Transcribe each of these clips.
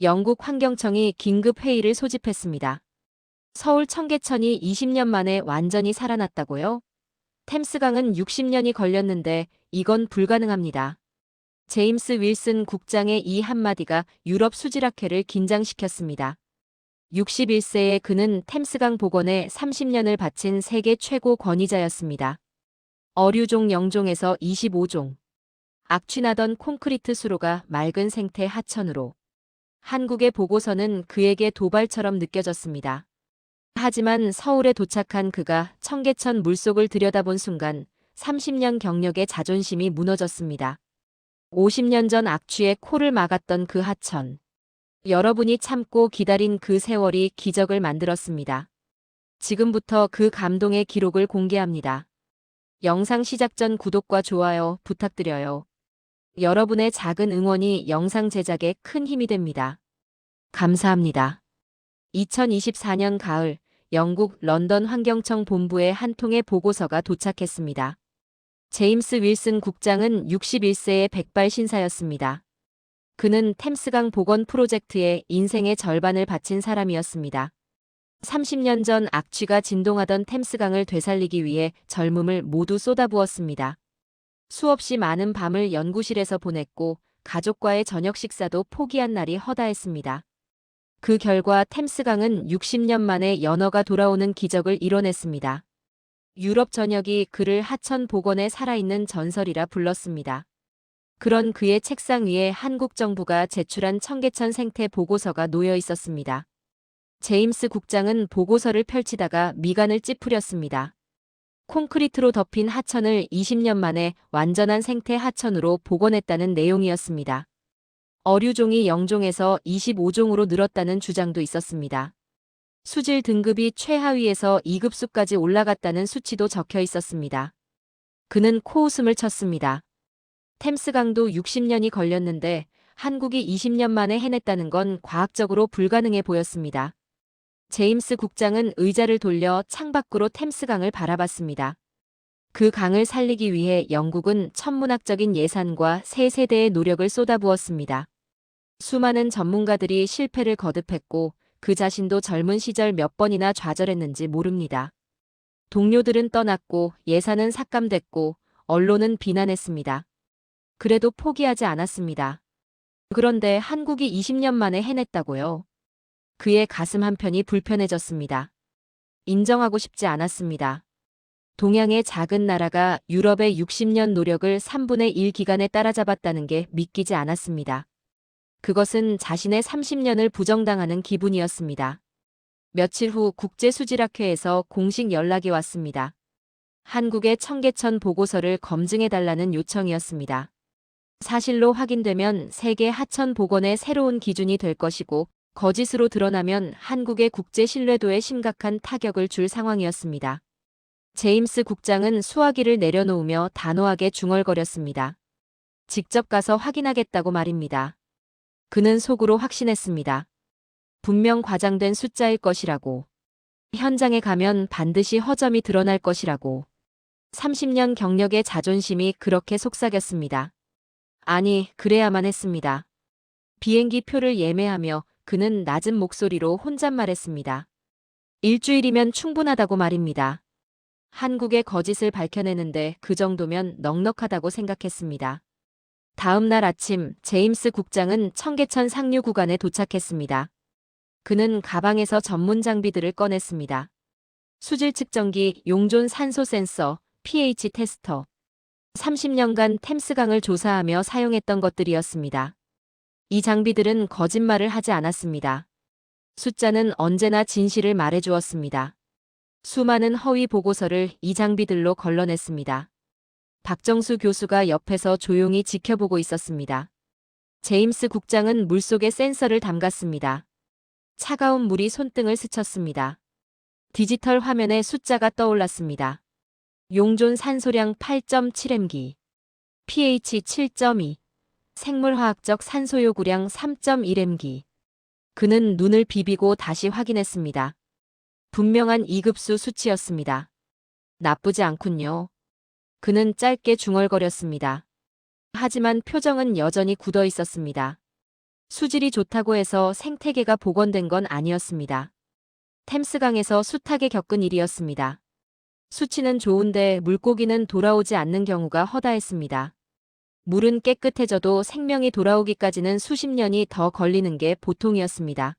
영국 환경청이 긴급 회의를 소집했습니다. 서울 청계천이 20년 만에 완전히 살아났다고요? 템스강은 60년이 걸렸는데 이건 불가능합니다. 제임스 윌슨 국장의 이 한마디가 유럽 수질학회를 긴장시켰습니다. 61세의 그는 템스강 복원에 30년을 바친 세계 최고 권위자였습니다. 어류종 0종에서 25종. 악취나던 콘크리트 수로가 맑은 생태 하천으로. 한국의 보고서는 그에게 도발처럼 느껴졌습니다. 하지만 서울에 도착한 그가 청계천 물속을 들여다본 순간 30년 경력의 자존심이 무너졌습니다. 50년 전 악취에 코를 막았던 그 하천. 여러분이 참고 기다린 그 세월이 기적을 만들었습니다. 지금부터 그 감동의 기록을 공개합니다. 영상 시작 전 구독과 좋아요 부탁드려요. 여러분의 작은 응원이 영상 제작에 큰 힘이 됩니다. 감사합니다. 2024년 가을, 영국 런던 환경청 본부에 한 통의 보고서가 도착했습니다. 제임스 윌슨 국장은 61세의 백발 신사였습니다. 그는 템스강 복원 프로젝트에 인생의 절반을 바친 사람이었습니다. 30년 전 악취가 진동하던 템스강을 되살리기 위해 젊음을 모두 쏟아부었습니다. 수없이 많은 밤을 연구실에서 보냈고 가족과의 저녁 식사도 포기한 날이 허다했습니다. 그 결과 템스강은 60년 만에 연어가 돌아오는 기적을 이뤄냈습니다. 유럽 전역이 그를 하천 복원에 살아있는 전설이라 불렀습니다. 그런 그의 책상 위에 한국 정부가 제출한 청계천 생태 보고서가 놓여 있었습니다. 제임스 국장은 보고서를 펼치다가 미간을 찌푸렸습니다. 콘크리트로 덮인 하천을 20년 만에 완전한 생태 하천으로 복원했다는 내용이었습니다. 어류종이 0종에서 25종으로 늘었다는 주장도 있었습니다. 수질 등급이 최하위에서 2급수까지 올라갔다는 수치도 적혀 있었습니다. 그는 코웃음을 쳤습니다. 템스강도 60년이 걸렸는데 한국이 20년 만에 해냈다는 건 과학적으로 불가능해 보였습니다. 제임스 국장은 의자를 돌려 창밖으로 템스강을 바라봤습니다. 그 강을 살리기 위해 영국은 천문학적인 예산과 세 세대의 노력을 쏟아부었습니다. 수많은 전문가들이 실패를 거듭했고 그 자신도 젊은 시절 몇 번이나 좌절했는지 모릅니다. 동료들은 떠났고 예산은 삭감됐고 언론은 비난했습니다. 그래도 포기하지 않았습니다. 그런데 한국이 20년 만에 해냈다고요? 그의 가슴 한편이 불편해졌습니다. 인정하고 싶지 않았습니다. 동양의 작은 나라가 유럽의 60년 노력을 3분의 1 기간에 따라잡았다는 게 믿기지 않았습니다. 그것은 자신의 30년을 부정당하는 기분이었습니다. 며칠 후 국제수질학회에서 공식 연락이 왔습니다. 한국의 청계천 보고서를 검증해달라는 요청이었습니다. 사실로 확인되면 세계 하천 복원의 새로운 기준이 될 것이고 거짓으로 드러나면 한국의 국제 신뢰도에 심각한 타격을 줄 상황이었습니다. 제임스 국장은 수화기를 내려놓으며 단호하게 중얼거렸습니다. 직접 가서 확인하겠다고 말입니다. 그는 속으로 확신했습니다. 분명 과장된 숫자일 것이라고. 현장에 가면 반드시 허점이 드러날 것이라고. 30년 경력의 자존심이 그렇게 속삭였습니다. 아니, 그래야만 했습니다. 비행기 표를 예매하며 그는 낮은 목소리로 혼잣말했습니다. 일주일이면 충분하다고 말입니다. 한국의 거짓을 밝혀내는데 그 정도면 넉넉하다고 생각했습니다. 다음 날 아침 제임스 국장은 청계천 상류 구간에 도착했습니다. 그는 가방에서 전문 장비들을 꺼냈습니다. 수질 측정기, 용존 산소 센서, pH 테스터. 30년간 템스강을 조사하며 사용했던 것들이었습니다. 이 장비들은 거짓말을 하지 않았습니다. 숫자는 언제나 진실을 말해주었습니다. 수많은 허위 보고서를 이 장비들로 걸러냈습니다. 박정수 교수가 옆에서 조용히 지켜보고 있었습니다. 제임스 국장은 물속에 센서를 담갔습니다. 차가운 물이 손등을 스쳤습니다. 디지털 화면에 숫자가 떠올랐습니다. 용존 산소량 8.7mg, pH 7.2, 생물화학적 산소 요구량 3.1mg. 그는 눈을 비비고 다시 확인했습니다. 분명한 2급수 수치였습니다. 나쁘지 않군요. 그는 짧게 중얼거렸습니다. 하지만 표정은 여전히 굳어 있었습니다. 수질이 좋다고 해서 생태계가 복원된 건 아니었습니다. 템스강에서 숱하게 겪은 일이었습니다. 수치는 좋은데 물고기는 돌아오지 않는 경우가 허다했습니다. 물은 깨끗해져도 생명이 돌아오기까지는 수십 년이 더 걸리는 게 보통이었습니다.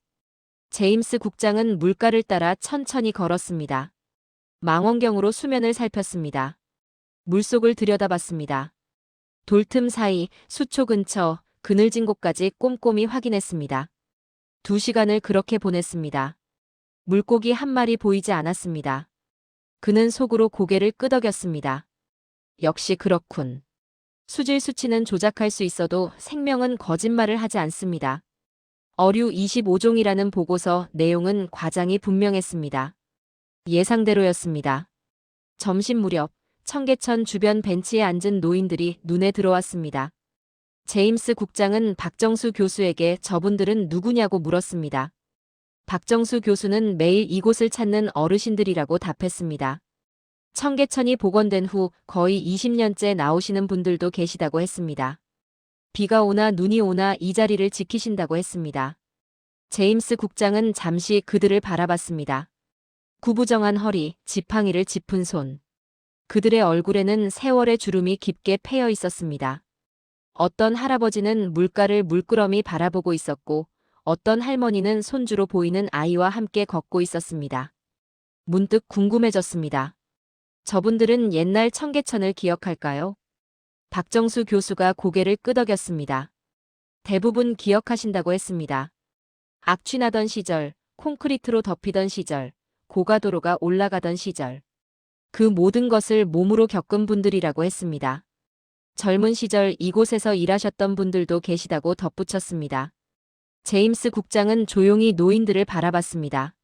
제임스 국장은 물가를 따라 천천히 걸었습니다. 망원경으로 수면을 살폈습니다. 물속을 들여다봤습니다. 돌틈 사이, 수초 근처, 그늘진 곳까지 꼼꼼히 확인했습니다. 2시간을 그렇게 보냈습니다. 물고기 한 마리 보이지 않았습니다. 그는 속으로 고개를 끄덕였습니다. 역시 그렇군. 수질 수치는 조작할 수 있어도 생명은 거짓말을 하지 않습니다. 어류 25종이라는 보고서 내용은 과장이 분명했습니다. 예상대로였습니다. 점심 무렵 청계천 주변 벤치에 앉은 노인들이 눈에 들어왔습니다. 제임스 국장은 박정수 교수에게 저분들은 누구냐고 물었습니다. 박정수 교수는 매일 이곳을 찾는 어르신들이라고 답했습니다. 청계천이 복원된 후 거의 20년째 나오시는 분들도 계시다고 했습니다. 비가 오나 눈이 오나 이 자리를 지키신다고 했습니다. 제임스 국장은 잠시 그들을 바라봤습니다. 구부정한 허리, 지팡이를 짚은 손. 그들의 얼굴에는 세월의 주름이 깊게 패여 있었습니다. 어떤 할아버지는 물가를 물끄러미 바라보고 있었고 어떤 할머니는 손주로 보이는 아이와 함께 걷고 있었습니다. 문득 궁금해졌습니다. 저분들은 옛날 청계천을 기억할까요? 박정수 교수가 고개를 끄덕였습니다. 대부분 기억하신다고 했습니다. 악취나던 시절, 콘크리트로 덮이던 시절, 고가도로가 올라가던 시절. 그 모든 것을 몸으로 겪은 분들이라고 했습니다. 젊은 시절 이곳에서 일하셨던 분들도 계시다고 덧붙였습니다. 제임스 국장은 조용히 노인들을 바라봤습니다.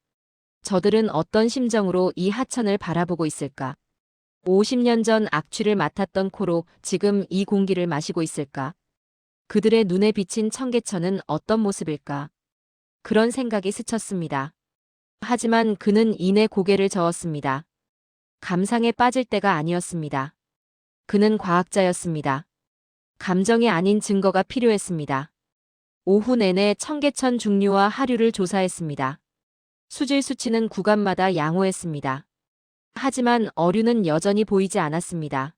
저들은 어떤 심정으로 이 하천을 바라보고 있을까? 50년 전 악취를 맡았던 코로 지금 이 공기를 마시고 있을까? 그들의 눈에 비친 청계천은 어떤 모습일까? 그런 생각이 스쳤습니다. 하지만 그는 이내 고개를 저었습니다. 감상에 빠질 때가 아니었습니다. 그는 과학자였습니다. 감정이 아닌 증거가 필요했습니다. 오후 내내 청계천 중류와 하류를 조사했습니다. 수질 수치는 구간마다 양호했습니다. 하지만 어류는 여전히 보이지 않았습니다.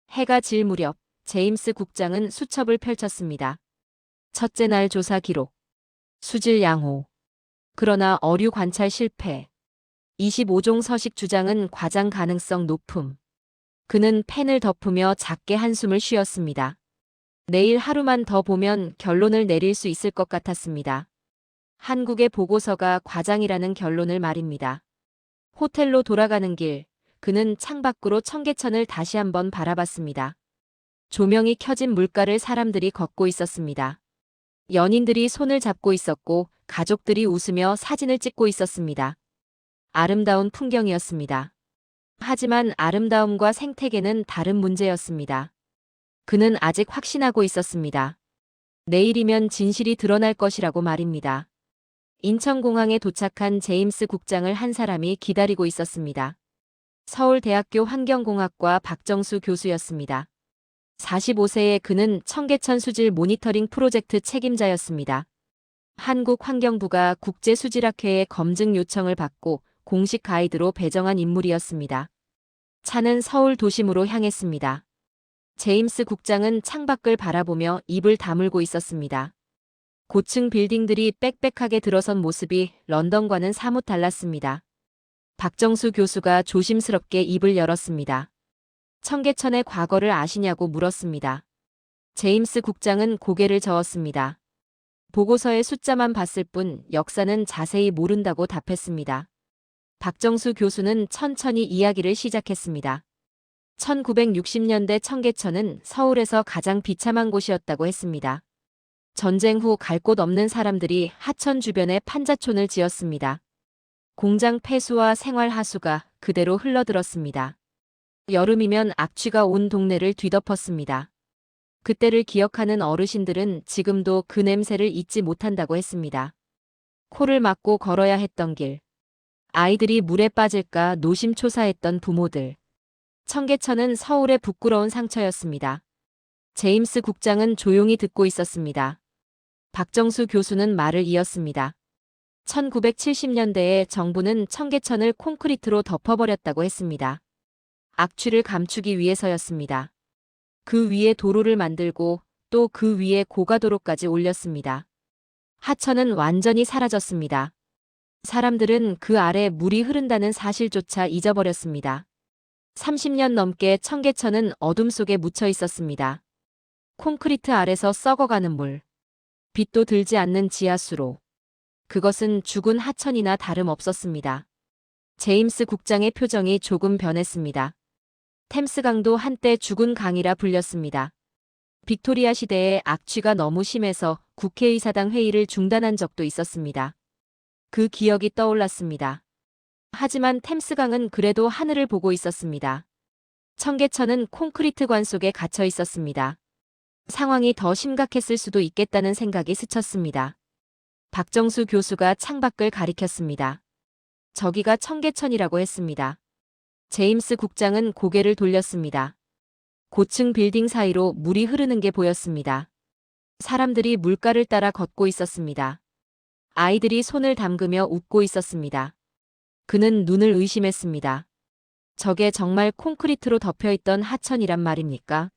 해가 질 무렵 제임스 국장은 수첩을 펼쳤습니다. 첫째 날 조사 기록. 수질 양호. 그러나 어류 관찰 실패. 25종 서식 주장은 과장 가능성 높음. 그는 펜을 덮으며 작게 한숨을 쉬었습니다. 내일 하루만 더 보면 결론을 내릴 수 있을 것 같았습니다. 한국의 보고서가 과장이라는 결론을 말입니다. 호텔로 돌아가는 길, 그는 창밖으로 청계천을 다시 한번 바라봤습니다. 조명이 켜진 물가를 사람들이 걷고 있었습니다. 연인들이 손을 잡고 있었고 가족들이 웃으며 사진을 찍고 있었습니다. 아름다운 풍경이었습니다. 하지만 아름다움과 생태계는 다른 문제였습니다. 그는 아직 확신하고 있었습니다. 내일이면 진실이 드러날 것이라고 말입니다. 인천공항에 도착한 제임스 국장을 한 사람이 기다리고 있었습니다. 서울대학교 환경공학과 박정수 교수였습니다. 45세의 그는 청계천 수질 모니터링 프로젝트 책임자였습니다. 한국환경부가 국제수질학회의 검증 요청을 받고 공식 가이드로 배정한 인물이었습니다. 차는 서울 도심으로 향했습니다. 제임스 국장은 창밖을 바라보며 입을 다물고 있었습니다. 고층 빌딩들이 빽빽하게 들어선 모습이 런던과는 사뭇 달랐습니다. 박정수 교수가 조심스럽게 입을 열었습니다. 청계천의 과거를 아시냐고 물었습니다. 제임스 국장은 고개를 저었습니다. 보고서의 숫자만 봤을 뿐 역사는 자세히 모른다고 답했습니다. 박정수 교수는 천천히 이야기를 시작했습니다. 1960년대 청계천은 서울에서 가장 비참한 곳이었다고 했습니다. 전쟁 후 갈 곳 없는 사람들이 하천 주변에 판자촌을 지었습니다. 공장 폐수와 생활 하수가 그대로 흘러들었습니다. 여름이면 악취가 온 동네를 뒤덮었습니다. 그때를 기억하는 어르신들은 지금도 그 냄새를 잊지 못한다고 했습니다. 코를 막고 걸어야 했던 길. 아이들이 물에 빠질까 노심초사했던 부모들. 청계천은 서울의 부끄러운 상처였습니다. 제임스 국장은 조용히 듣고 있었습니다. 박정수 교수는 말을 이었습니다. 1970년대에 정부는 청계천을 콘크리트로 덮어버렸다고 했습니다. 악취를 감추기 위해서였습니다. 그 위에 도로를 만들고 또 그 위에 고가도로까지 올렸습니다. 하천은 완전히 사라졌습니다. 사람들은 그 아래 물이 흐른다는 사실조차 잊어버렸습니다. 30년 넘게 청계천은 어둠 속에 묻혀 있었습니다. 콘크리트 아래서 썩어가는 물. 빛도 들지 않는 지하수로. 그것은 죽은 하천이나 다름없었습니다. 제임스 국장의 표정이 조금 변했습니다. 템스강도 한때 죽은 강이라 불렸습니다. 빅토리아 시대에 악취가 너무 심해서 국회의사당 회의를 중단한 적도 있었습니다. 그 기억이 떠올랐습니다. 하지만 템스강은 그래도 하늘을 보고 있었습니다. 청계천은 콘크리트관 속에 갇혀 있었습니다. 상황이 더 심각했을 수도 있겠다는 생각이 스쳤습니다. 박정수 교수가 창밖을 가리켰습니다. 저기가 청계천이라고 했습니다. 제임스 국장은 고개를 돌렸습니다. 고층 빌딩 사이로 물이 흐르는 게 보였습니다. 사람들이 물가를 따라 걷고 있었습니다. 아이들이 손을 담그며 웃고 있었습니다. 그는 눈을 의심했습니다. 저게 정말 콘크리트로 덮여있던 하천이란 말입니까?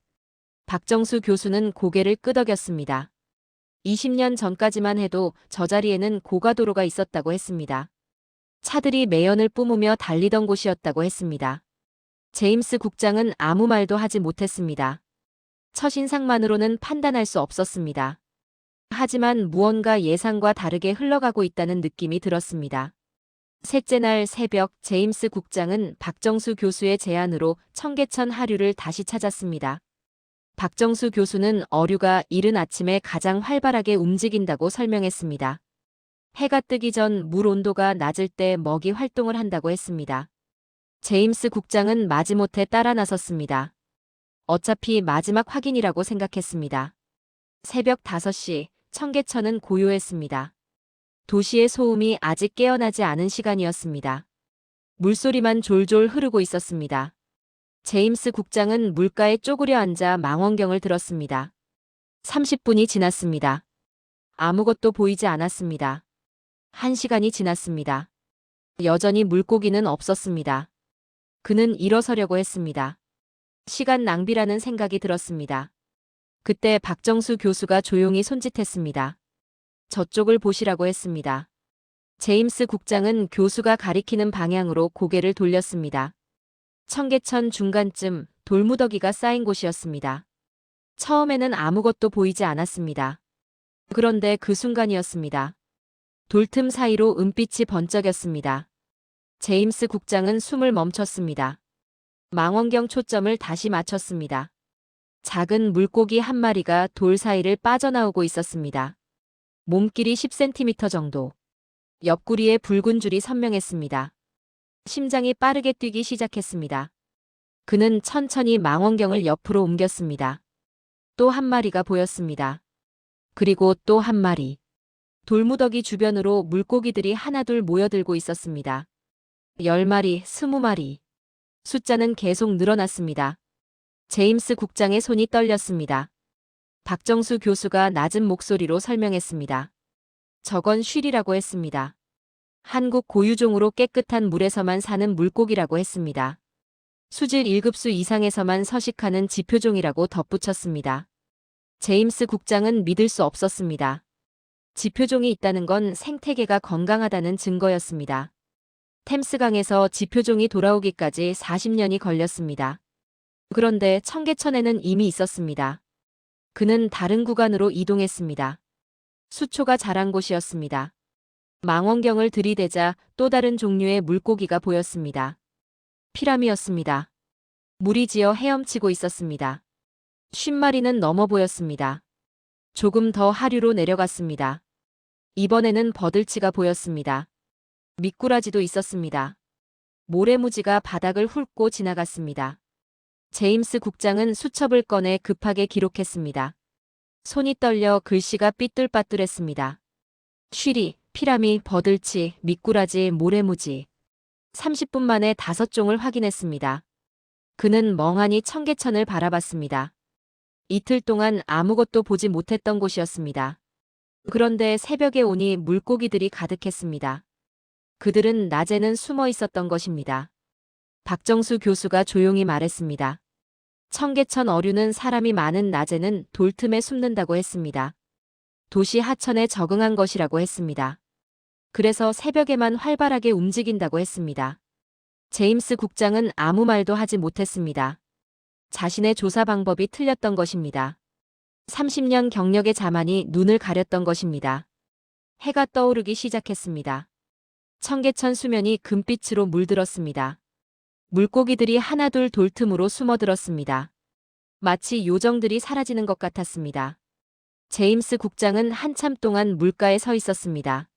박정수 교수는 고개를 끄덕였습니다. 20년 전까지만 해도 저 자리에는 고가도로가 있었다고 했습니다. 차들이 매연을 뿜으며 달리던 곳이었다고 했습니다. 제임스 국장은 아무 말도 하지 못했습니다. 첫인상만으로는 판단할 수 없었습니다. 하지만 무언가 예상과 다르게 흘러가고 있다는 느낌이 들었습니다. 셋째 날 새벽 제임스 국장은 박정수 교수의 제안으로 청계천 하류를 다시 찾았습니다. 박정수 교수는 어류가 이른 아침에 가장 활발하게 움직인다고 설명했습니다. 해가 뜨기 전 물 온도가 낮을 때 먹이 활동을 한다고 했습니다. 제임스 국장은 마지못해 따라 나섰습니다. 어차피 마지막 확인이라고 생각했습니다. 새벽 5시 청계천은 고요했습니다. 도시의 소음이 아직 깨어나지 않은 시간이었습니다. 물소리만 졸졸 흐르고 있었습니다. 제임스 국장은 물가에 쪼그려 앉아 망원경을 들었습니다. 30분이 지났습니다. 아무것도 보이지 않았습니다. 1시간이 지났습니다. 여전히 물고기는 없었습니다. 그는 일어서려고 했습니다. 시간 낭비라는 생각이 들었습니다. 그때 박정수 교수가 조용히 손짓했습니다. 저쪽을 보시라고 했습니다. 제임스 국장은 교수가 가리키는 방향으로 고개를 돌렸습니다. 청계천 중간쯤 돌무더기가 쌓인 곳이었습니다. 처음에는 아무것도 보이지 않았습니다. 그런데 그 순간이었습니다. 돌틈 사이로 은빛이 번쩍였습니다. 제임스 국장은 숨을 멈췄습니다. 망원경 초점을 다시 맞췄습니다. 작은 물고기 한 마리가 돌 사이를 빠져나오고 있었습니다. 몸길이 10cm 정도. 옆구리에 붉은 줄이 선명했습니다. 심장이 빠르게 뛰기 시작했습니다. 그는 천천히 망원경을 옆으로 옮겼습니다. 또 한 마리가 보였습니다. 그리고 또 한 마리. 돌무더기 주변으로 물고기들이 하나둘 모여들고 있었습니다. 10마리, 20마리. 숫자는 계속 늘어났습니다. 제임스 국장의 손이 떨렸습니다. 박정수 교수가 낮은 목소리로 설명했습니다. 저건 쉔이라고 했습니다. 한국 고유종으로 깨끗한 물에서만 사는 물고기라고 했습니다. 수질 1급수 이상에서만 서식하는 지표종이라고 덧붙였습니다. 제임스 국장은 믿을 수 없었습니다. 지표종이 있다는 건 생태계가 건강하다는 증거였습니다. 템스강에서 지표종이 돌아오기까지 40년이 걸렸습니다. 그런데 청계천에는 이미 있었습니다. 그는 다른 구간으로 이동했습니다. 수초가 자란 곳이었습니다. 망원경을 들이대자 또 다른 종류의 물고기가 보였습니다. 피라미였습니다. 물이 지어 헤엄치고 있었습니다. 50마리는 넘어 보였습니다. 조금 더 하류로 내려갔습니다. 이번에는 버들치가 보였습니다. 미꾸라지도 있었습니다. 모래무지가 바닥을 훑고 지나갔습니다. 제임스 국장은 수첩을 꺼내 급하게 기록했습니다. 손이 떨려 글씨가 삐뚤빠뚤했습니다. 쉬리, 피라미, 버들치, 미꾸라지, 모래무지. 30분 만에 5종을 확인했습니다. 그는 멍하니 청계천을 바라봤습니다. 이틀 동안 아무것도 보지 못했던 곳이었습니다. 그런데 새벽에 오니 물고기들이 가득했습니다. 그들은 낮에는 숨어 있었던 것입니다. 박정수 교수가 조용히 말했습니다. 청계천 어류는 사람이 많은 낮에는 돌틈에 숨는다고 했습니다. 도시 하천에 적응한 것이라고 했습니다. 그래서 새벽에만 활발하게 움직인다고 했습니다. 제임스 국장은 아무 말도 하지 못했습니다. 자신의 조사 방법이 틀렸던 것입니다. 30년 경력의 자만이 눈을 가렸던 것입니다. 해가 떠오르기 시작했습니다. 청계천 수면이 금빛으로 물들었습니다. 물고기들이 하나둘 돌틈으로 숨어들었습니다. 마치 요정들이 사라지는 것 같았습니다. 제임스 국장은 한참 동안 물가에 서 있었습니다.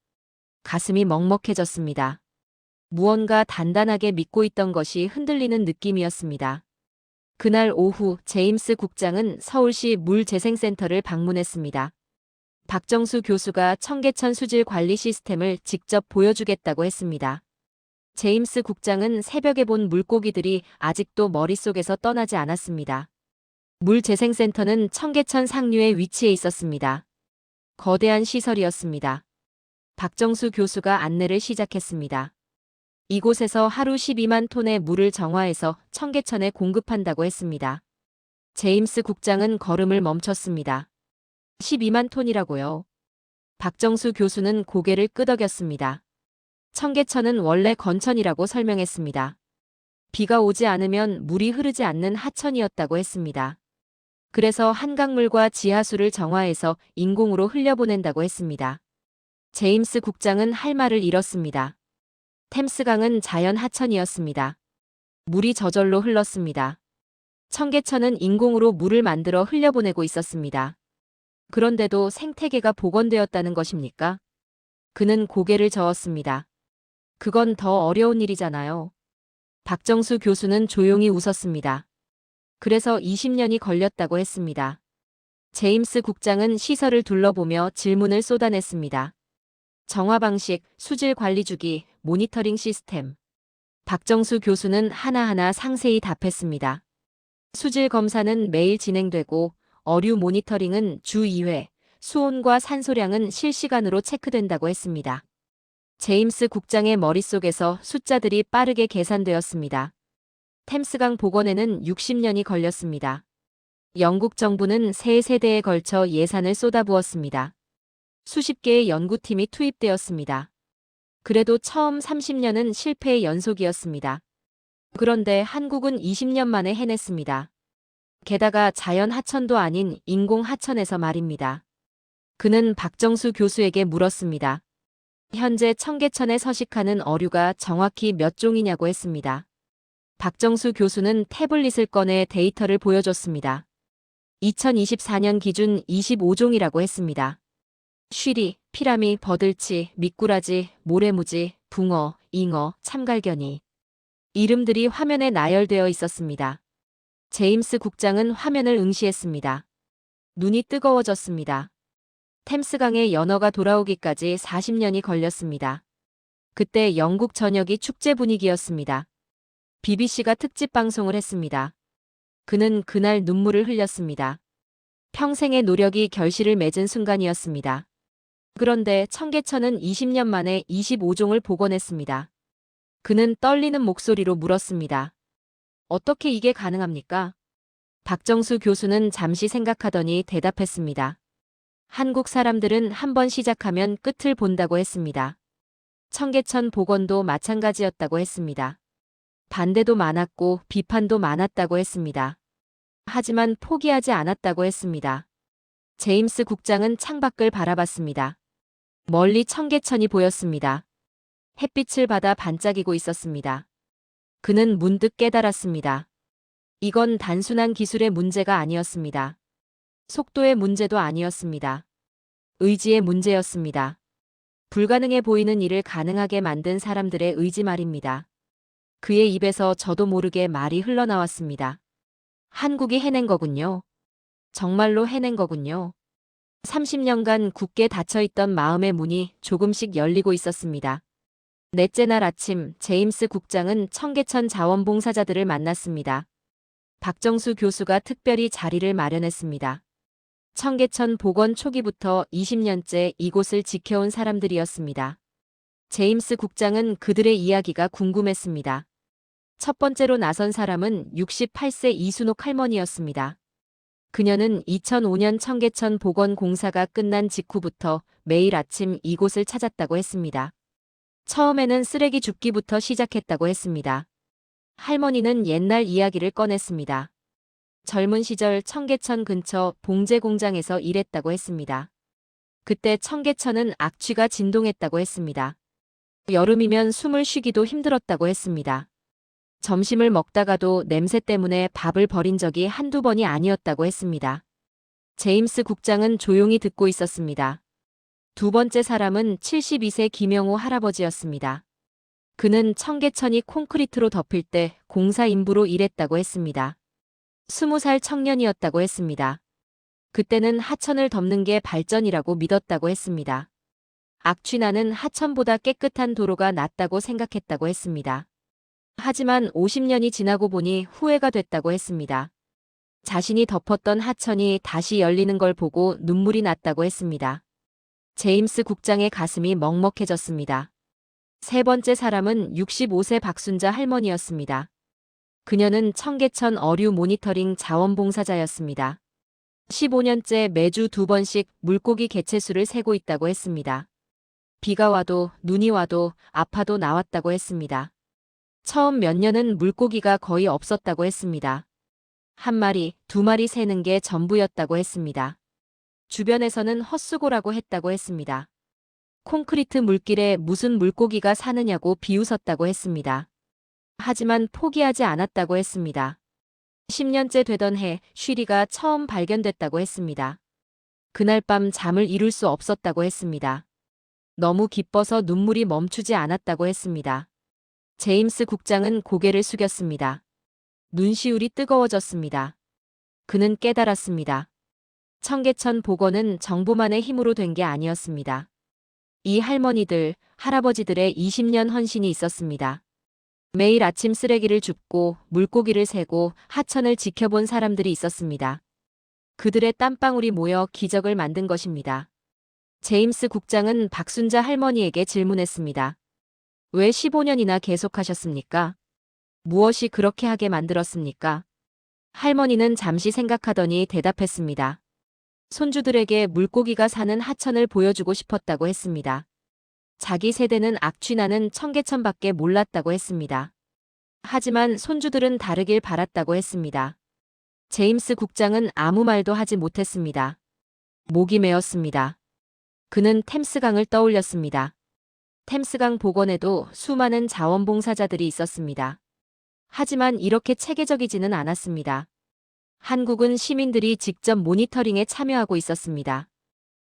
가슴이 먹먹해졌습니다. 무언가 단단하게 믿고 있던 것이 흔들리는 느낌이었습니다. 그날 오후 제임스 국장은 서울시 물재생센터를 방문했습니다. 박정수 교수가 청계천 수질 관리 시스템을 직접 보여주겠다고 했습니다. 제임스 국장은 새벽에 본 물고기들이 아직도 머릿속에서 떠나지 않았습니다. 물재생센터는 청계천 상류에 위치해 있었습니다. 거대한 시설이었습니다. 박정수 교수가 안내를 시작했습니다. 이곳에서 하루 12만 톤의 물을 정화해서 청계천에 공급한다고 했습니다. 제임스 국장은 걸음을 멈췄습니다. 12만 톤이라고요. 박정수 교수는 고개를 끄덕였습니다. 청계천은 원래 건천이라고 설명했습니다. 비가 오지 않으면 물이 흐르지 않는 하천이었다고 했습니다. 그래서 한강물과 지하수를 정화해서 인공으로 흘려보낸다고 했습니다. 제임스 국장은 할 말을 잃었습니다. 템스강은 자연 하천이었습니다. 물이 저절로 흘렀습니다. 청계천은 인공으로 물을 만들어 흘려보내고 있었습니다. 그런데도 생태계가 복원되었다는 것입니까? 그는 고개를 저었습니다. 그건 더 어려운 일이잖아요. 박정수 교수는 조용히 웃었습니다. 그래서 20년이 걸렸다고 했습니다. 제임스 국장은 시설을 둘러보며 질문을 쏟아냈습니다. 정화 방식, 수질 관리 주기, 모니터링 시스템. 박정수 교수는 하나하나 상세히 답했습니다. 수질 검사는 매일 진행되고 어류 모니터링은 주 2회, 수온과 산소량은 실시간으로 체크된다고 했습니다. 제임스 국장의 머릿속에서 숫자들이 빠르게 계산되었습니다. 템스강 복원에는 60년이 걸렸습니다. 영국 정부는 3세대에 걸쳐 예산을 쏟아부었습니다. 수십 개의 연구팀이 투입되었습니다. 그래도 처음 30년은 실패의 연속이었습니다. 그런데 한국은 20년 만에 해냈습니다. 게다가 자연 하천도 아닌 인공 하천에서 말입니다. 그는 박정수 교수에게 물었습니다. 현재 청계천에 서식하는 어류가 정확히 몇 종이냐고 했습니다. 박정수 교수는 태블릿을 꺼내 데이터를 보여줬습니다. 2024년 기준 25종이라고 했습니다. 쉬리, 피라미, 버들치, 미꾸라지, 모래무지, 붕어, 잉어, 참갈견이. 이름들이 화면에 나열되어 있었습니다. 제임스 국장은 화면을 응시했습니다. 눈이 뜨거워졌습니다. 템스강의 연어가 돌아오기까지 40년이 걸렸습니다. 그때 영국 전역이 축제 분위기였습니다. BBC가 특집 방송을 했습니다. 그는 그날 눈물을 흘렸습니다. 평생의 노력이 결실을 맺은 순간이었습니다. 그런데 청계천은 20년 만에 25종을 복원했습니다. 그는 떨리는 목소리로 물었습니다. 어떻게 이게 가능합니까? 박정수 교수는 잠시 생각하더니 대답했습니다. 한국 사람들은 한번 시작하면 끝을 본다고 했습니다. 청계천 복원도 마찬가지였다고 했습니다. 반대도 많았고 비판도 많았다고 했습니다. 하지만 포기하지 않았다고 했습니다. 제임스 국장은 창밖을 바라봤습니다. 멀리 청계천이 보였습니다. 햇빛을 받아 반짝이고 있었습니다. 그는 문득 깨달았습니다. 이건 단순한 기술의 문제가 아니었습니다. 속도의 문제도 아니었습니다. 의지의 문제였습니다. 불가능해 보이는 일을 가능하게 만든 사람들의 의지 말입니다. 그의 입에서 저도 모르게 말이 흘러나왔습니다. 한국이 해낸 거군요. 정말로 해낸 거군요. 30년간 굳게 닫혀있던 마음의 문이 조금씩 열리고 있었습니다. 넷째 날 아침 제임스 국장은 청계천 자원봉사자들을 만났습니다. 박정수 교수가 특별히 자리를 마련했습니다. 청계천 복원 초기부터 20년째 이곳을 지켜온 사람들이었습니다. 제임스 국장은 그들의 이야기가 궁금했습니다. 첫 번째로 나선 사람은 68세 이순옥 할머니였습니다. 그녀는 2005년 청계천 복원 공사가 끝난 직후부터 매일 아침 이곳을 찾았다고 했습니다. 처음에는 쓰레기 줍기부터 시작했다고 했습니다. 할머니는 옛날 이야기를 꺼냈습니다. 젊은 시절 청계천 근처 봉제 공장에서 일했다고 했습니다. 그때 청계천은 악취가 진동했다고 했습니다. 여름이면 숨을 쉬기도 힘들었다고 했습니다. 점심을 먹다가도 냄새 때문에 밥을 버린 적이 한두 번이 아니었다고 했습니다. 제임스 국장은 조용히 듣고 있었습니다. 두 번째 사람은 72세 김영호 할아버지였습니다. 그는 청계천이 콘크리트로 덮일 때 공사 인부로 일했다고 했습니다. 20살 청년이었다고 했습니다. 그때는 하천을 덮는 게 발전이라고 믿었다고 했습니다. 악취나는 하천보다 깨끗한 도로가 낫다고 생각했다고 했습니다. 하지만 50년이 지나고 보니 후회가 됐다고 했습니다. 자신이 덮었던 하천이 다시 열리는 걸 보고 눈물이 났다고 했습니다. 제임스 국장의 가슴이 먹먹해졌습니다. 세 번째 사람은 65세 박순자 할머니였습니다. 그녀는 청계천 어류 모니터링 자원봉사자였습니다. 15년째 매주 2번씩 물고기 개체수를 세고 있다고 했습니다. 비가 와도 눈이 와도 아파도 나왔다고 했습니다. 처음 몇 년은 물고기가 거의 없었다고 했습니다. 한 마리, 두 마리 세는 게 전부였다고 했습니다. 주변에서는 헛수고라고 했다고 했습니다. 콘크리트 물길에 무슨 물고기가 사느냐고 비웃었다고 했습니다. 하지만 포기하지 않았다고 했습니다. 10년째 되던 해 쉬리가 처음 발견됐다고 했습니다. 그날 밤 잠을 이룰 수 없었다고 했습니다. 너무 기뻐서 눈물이 멈추지 않았다고 했습니다. 제임스 국장은 고개를 숙였습니다. 눈시울이 뜨거워졌습니다. 그는 깨달았습니다. 청계천 복원은 정부만의 힘으로 된 게 아니었습니다. 이 할머니들, 할아버지들의 20년 헌신이 있었습니다. 매일 아침 쓰레기를 줍고 물고기를 세고 하천을 지켜본 사람들이 있었습니다. 그들의 땀방울이 모여 기적을 만든 것입니다. 제임스 국장은 박순자 할머니에게 질문했습니다. 왜 15년이나 계속하셨습니까? 무엇이 그렇게 하게 만들었습니까? 할머니는 잠시 생각하더니 대답했습니다. 손주들에게 물고기가 사는 하천을 보여주고 싶었다고 했습니다. 자기 세대는 악취나는 청계천밖에 몰랐다고 했습니다. 하지만 손주들은 다르길 바랐다고 했습니다. 제임스 국장은 아무 말도 하지 못했습니다. 목이 메었습니다. 그는 템스강을 떠올렸습니다. 템스강 복원에도 수많은 자원봉사자들이 있었습니다. 하지만 이렇게 체계적이지는 않았습니다. 한국은 시민들이 직접 모니터링에 참여하고 있었습니다.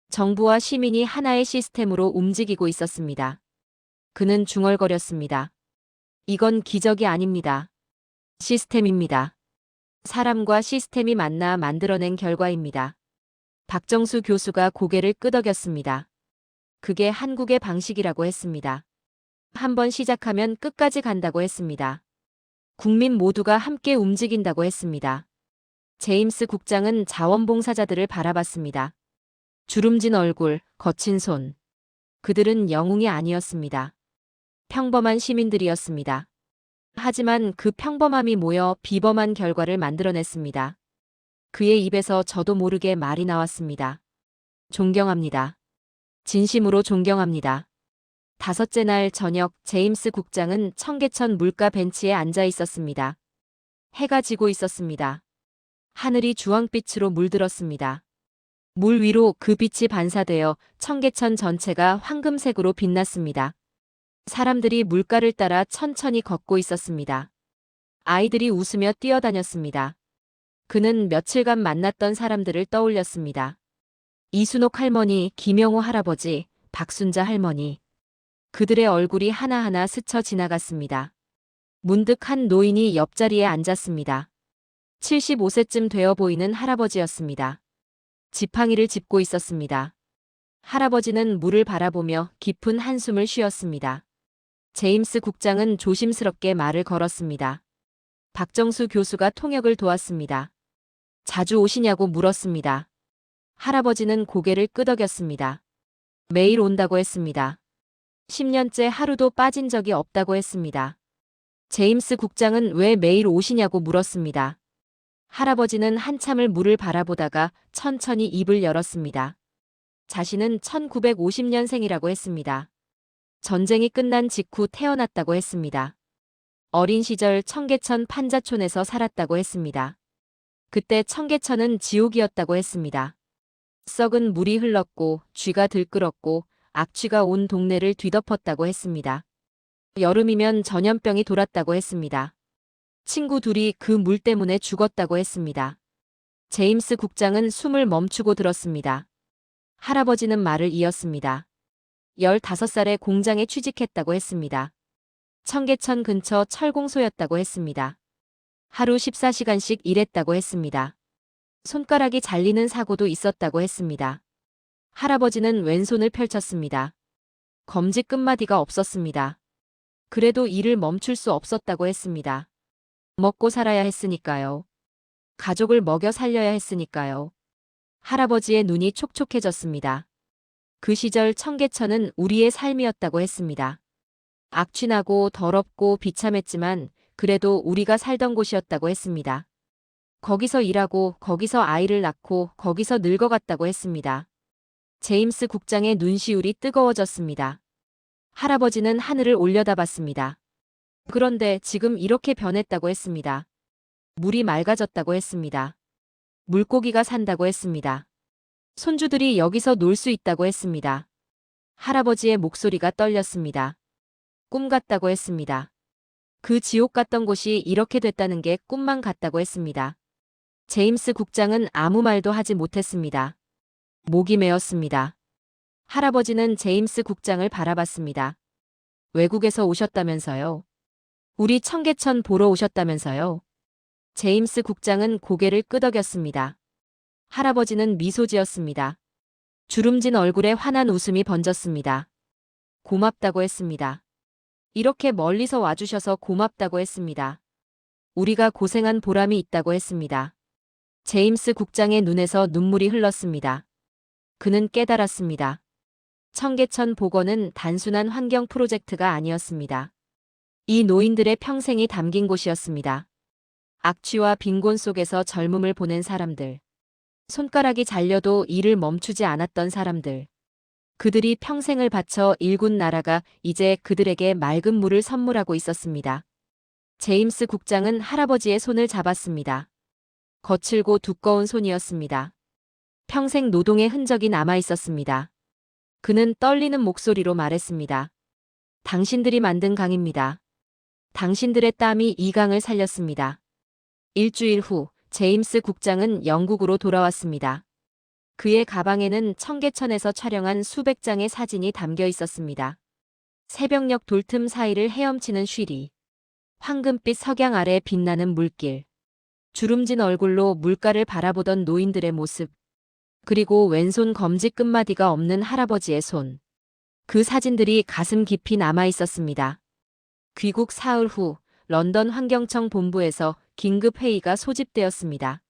정부와 시민이 하나의 시스템으로 움직이고 있었습니다. 그는 중얼거렸습니다. 이건 기적이 아닙니다. 시스템입니다. 사람과 시스템이 만나 만들어낸 결과입니다. 박정수 교수가 고개를 끄덕였습니다. 그게 한국의 방식이라고 했습니다. 한번 시작하면 끝까지 간다고 했습니다. 국민 모두가 함께 움직인다고 했습니다. 제임스 국장은 자원봉사자들을 바라봤습니다. 주름진 얼굴, 거친 손. 그들은 영웅이 아니었습니다. 평범한 시민들이었습니다. 하지만 그 평범함이 모여 비범한 결과를 만들어냈습니다. 그의 입에서 저도 모르게 말이 나왔습니다. 존경합니다. 진심으로 존경합니다. 다섯째 날 저녁 제임스 국장은 청계천 물가 벤치에 앉아 있었습니다. 해가 지고 있었습니다. 하늘이 주황빛으로 물들었습니다. 물 위로 그 빛이 반사되어 청계천 전체가 황금색으로 빛났습니다. 사람들이 물가를 따라 천천히 걷고 있었습니다. 아이들이 웃으며 뛰어다녔습니다. 그는 며칠간 만났던 사람들을 떠올렸습니다. 이순옥 할머니, 김영호 할아버지, 박순자 할머니. 그들의 얼굴이 하나하나 스쳐 지나갔습니다. 문득 한 노인이 옆자리에 앉았습니다. 75세쯤 되어 보이는 할아버지였습니다. 지팡이를 짚고 있었습니다. 할아버지는 물을 바라보며 깊은 한숨을 쉬었습니다. 제임스 국장은 조심스럽게 말을 걸었습니다. 박정수 교수가 통역을 도왔습니다. 자주 오시냐고 물었습니다. 할아버지는 고개를 끄덕였습니다. 매일 온다고 했습니다. 10년째 하루도 빠진 적이 없다고 했습니다. 제임스 국장은 왜 매일 오시냐고 물었습니다. 할아버지는 한참을 물을 바라보다가 천천히 입을 열었습니다. 자신은 1950년생이라고 했습니다. 전쟁이 끝난 직후 태어났다고 했습니다. 어린 시절 청계천 판자촌에서 살았다고 했습니다. 그때 청계천은 지옥이었다고 했습니다. 썩은 물이 흘렀고 쥐가 들끓었고 악취가 온 동네를 뒤덮었다고 했습니다. 여름이면 전염병이 돌았다고 했습니다. 친구 둘이 그 물 때문에 죽었다고 했습니다. 제임스 국장은 숨을 멈추고 들었습니다. 할아버지는 말을 이었습니다. 15살에 공장에 취직했다고 했습니다. 청계천 근처 철공소였다고 했습니다. 하루 14시간씩 일했다고 했습니다. 손가락이 잘리는 사고도 있었다고 했습니다. 할아버지는 왼손을 펼쳤습니다. 검지 끝마디가 없었습니다. 그래도 일을 멈출 수 없었다고 했습니다. 먹고 살아야 했으니까요. 가족을 먹여 살려야 했으니까요. 할아버지의 눈이 촉촉해졌습니다. 그 시절 청계천은 우리의 삶이었다고 했습니다. 악취나고 더럽고 비참했지만 그래도 우리가 살던 곳이었다고 했습니다. 거기서 일하고 거기서 아이를 낳고 거기서 늙어갔다고 했습니다. 제임스 국장의 눈시울이 뜨거워졌습니다. 할아버지는 하늘을 올려다봤습니다. 그런데 지금 이렇게 변했다고 했습니다. 물이 맑아졌다고 했습니다. 물고기가 산다고 했습니다. 손주들이 여기서 놀 수 있다고 했습니다. 할아버지의 목소리가 떨렸습니다. 꿈 같다고 했습니다. 그 지옥 같던 곳이 이렇게 됐다는 게 꿈만 같다고 했습니다. 제임스 국장은 아무 말도 하지 못했습니다. 목이 메었습니다. 할아버지는 제임스 국장을 바라봤습니다. 외국에서 오셨다면서요? 우리 청계천 보러 오셨다면서요? 제임스 국장은 고개를 끄덕였습니다. 할아버지는 미소 지었습니다. 주름진 얼굴에 환한 웃음이 번졌습니다. 고맙다고 했습니다. 이렇게 멀리서 와주셔서 고맙다고 했습니다. 우리가 고생한 보람이 있다고 했습니다. 제임스 국장의 눈에서 눈물이 흘렀습니다. 그는 깨달았습니다. 청계천 복원은 단순한 환경 프로젝트가 아니었습니다. 이 노인들의 평생이 담긴 곳이었습니다. 악취와 빈곤 속에서 젊음을 보낸 사람들. 손가락이 잘려도 일을 멈추지 않았던 사람들. 그들이 평생을 바쳐 일군 나라가 이제 그들에게 맑은 물을 선물하고 있었습니다. 제임스 국장은 할아버지의 손을 잡았습니다. 거칠고 두꺼운 손이었습니다. 평생 노동의 흔적이 남아 있었습니다. 그는 떨리는 목소리로 말했습니다. 당신들이 만든 강입니다. 당신들의 땀이 이 강을 살렸습니다. 일주일 후 제임스 국장은 영국으로 돌아왔습니다. 그의 가방에는 청계천에서 촬영한 수백 장의 사진이 담겨 있었습니다. 새벽녘 돌틈 사이를 헤엄치는 쉬리. 황금빛 석양 아래 빛나는 물길. 주름진 얼굴로 물가를 바라보던 노인들의 모습. 그리고 왼손 검지 끝마디가 없는 할아버지의 손. 그 사진들이 가슴 깊이 남아 있었습니다. 귀국 사흘 후 런던 환경청 본부에서 긴급 회의가 소집되었습니다.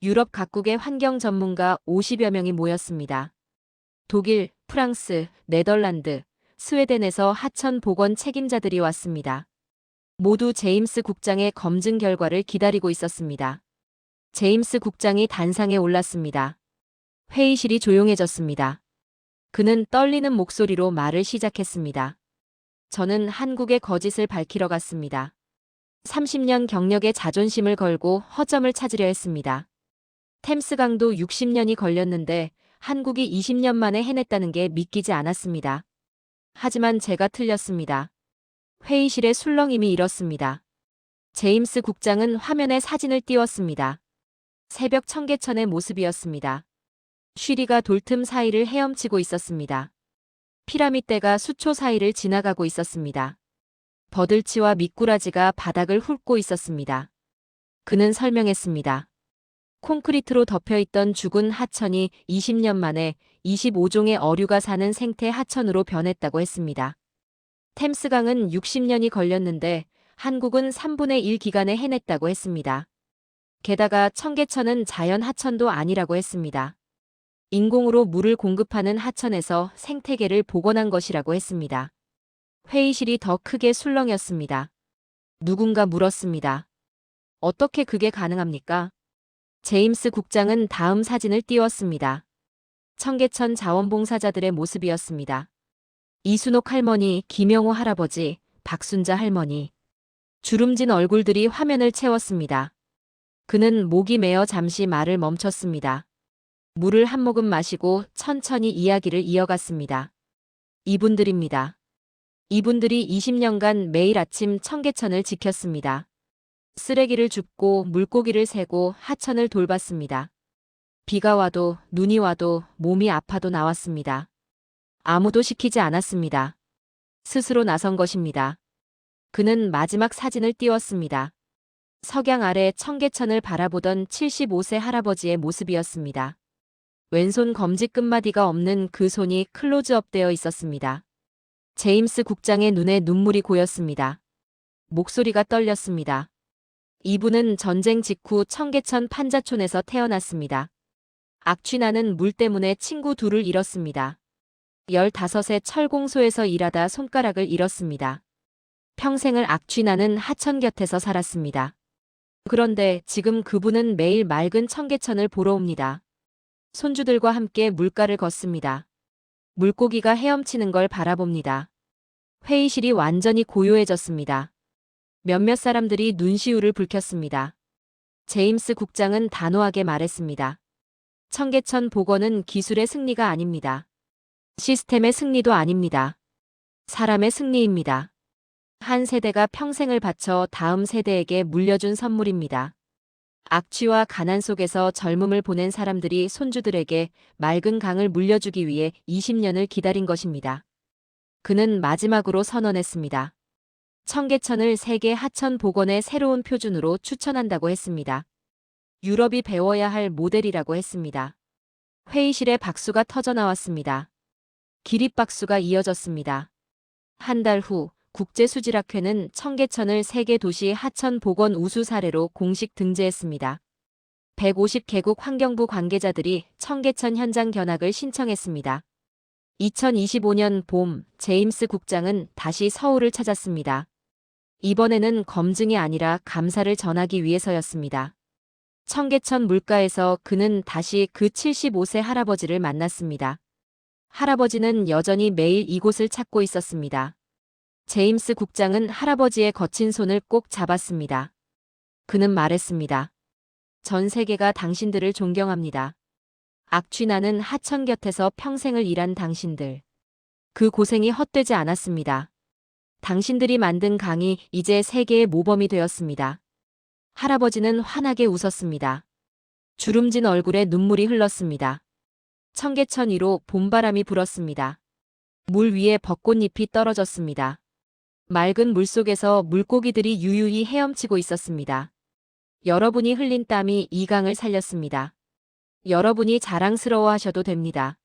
유럽 각국의 환경 전문가 50여 명이 모였습니다. 독일, 프랑스, 네덜란드, 스웨덴에서 하천 복원 책임자들이 왔습니다. 모두 제임스 국장의 검증 결과를 기다리고 있었습니다. 제임스 국장이 단상에 올랐습니다. 회의실이 조용해졌습니다. 그는 떨리는 목소리로 말을 시작했습니다. 저는 한국의 거짓을 밝히러 갔습니다. 30년 경력의 자존심을 걸고 허점을 찾으려 했습니다. 템스강도 60년이 걸렸는데 한국이 20년 만에 해냈다는 게 믿기지 않았습니다. 하지만 제가 틀렸습니다. 회의실의 술렁임이 일었습니다. 제임스 국장은 화면에 사진을 띄웠습니다. 새벽 청계천의 모습이었습니다. 쉬리가 돌틈 사이를 헤엄치고 있었습니다. 피라미드가 수초 사이를 지나가고 있었습니다. 버들치와 미꾸라지가 바닥을 훑고 있었습니다. 그는 설명했습니다. 콘크리트로 덮여있던 죽은 하천이 20년 만에 25종의 어류가 사는 생태 하천으로 변했다고 했습니다. 템스강은 60년이 걸렸는데 한국은 3분의 1 기간에 해냈다고 했습니다. 게다가 청계천은 자연 하천도 아니라고 했습니다. 인공으로 물을 공급하는 하천에서 생태계를 복원한 것이라고 했습니다. 회의실이 더 크게 술렁였습니다. 누군가 물었습니다. 어떻게 그게 가능합니까? 제임스 국장은 다음 사진을 띄웠습니다. 청계천 자원봉사자들의 모습이었습니다. 이순옥 할머니, 김영호 할아버지, 박순자 할머니. 주름진 얼굴들이 화면을 채웠습니다. 그는 목이 메어 잠시 말을 멈췄습니다. 물을 한 모금 마시고 천천히 이야기를 이어갔습니다. 이분들입니다. 이분들이 20년간 매일 아침 청계천을 지켰습니다. 쓰레기를 줍고 물고기를 세고 하천을 돌봤습니다. 비가 와도 눈이 와도 몸이 아파도 나왔습니다. 아무도 시키지 않았습니다. 스스로 나선 것입니다. 그는 마지막 사진을 띄웠습니다. 석양 아래 청계천을 바라보던 75세 할아버지의 모습이었습니다. 왼손 검지 끝마디가 없는 그 손이 클로즈업되어 있었습니다. 제임스 국장의 눈에 눈물이 고였습니다. 목소리가 떨렸습니다. 이분은 전쟁 직후 청계천 판자촌에서 태어났습니다. 악취나는 물 때문에 친구 둘을 잃었습니다. 15세 철공소에서 일하다 손가락을 잃었습니다. 평생을 악취나는 하천 곁에서 살았습니다. 그런데 지금 그분은 매일 맑은 청계천을 보러 옵니다. 손주들과 함께 물가를 걷습니다. 물고기가 헤엄치는 걸 바라봅니다. 회의실이 완전히 고요해졌습니다. 몇몇 사람들이 눈시울을 붉혔습니다. 제임스 국장은 단호하게 말했습니다. 청계천 복원은 기술의 승리가 아닙니다. 시스템의 승리도 아닙니다. 사람의 승리입니다. 한 세대가 평생을 바쳐 다음 세대에게 물려준 선물입니다. 악취와 가난 속에서 젊음을 보낸 사람들이 손주들에게 맑은 강을 물려주기 위해 20년을 기다린 것입니다. 그는 마지막으로 선언했습니다. 청계천을 세계 하천 복원의 새로운 표준으로 추천한다고 했습니다. 유럽이 배워야 할 모델이라고 했습니다. 회의실에 박수가 터져나왔습니다. 기립박수가 이어졌습니다. 한 달 후 국제수질학회는 청계천을 세계 도시 하천 복원 우수 사례로 공식 등재했습니다. 150개국 환경부 관계자들이 청계천 현장 견학을 신청했습니다. 2025년 봄, 제임스 국장은 다시 서울을 찾았습니다. 이번에는 검증이 아니라 감사를 전하기 위해서였습니다. 청계천 물가에서 그는 다시 그 75세 할아버지를 만났습니다. 할아버지는 여전히 매일 이곳을 찾고 있었습니다. 제임스 국장은 할아버지의 거친 손을 꼭 잡았습니다. 그는 말했습니다. 전 세계가 당신들을 존경합니다. 악취나는 하천 곁에서 평생을 일한 당신들. 그 고생이 헛되지 않았습니다. 당신들이 만든 강이 이제 세계의 모범이 되었습니다. 할아버지는 환하게 웃었습니다. 주름진 얼굴에 눈물이 흘렀습니다. 청계천 위로 봄바람이 불었습니다. 물 위에 벚꽃잎이 떨어졌습니다. 맑은 물속에서 물고기들이 유유히 헤엄치고 있었습니다. 여러분이 흘린 땀이 이 강을 살렸습니다. 여러분이 자랑스러워하셔도 됩니다.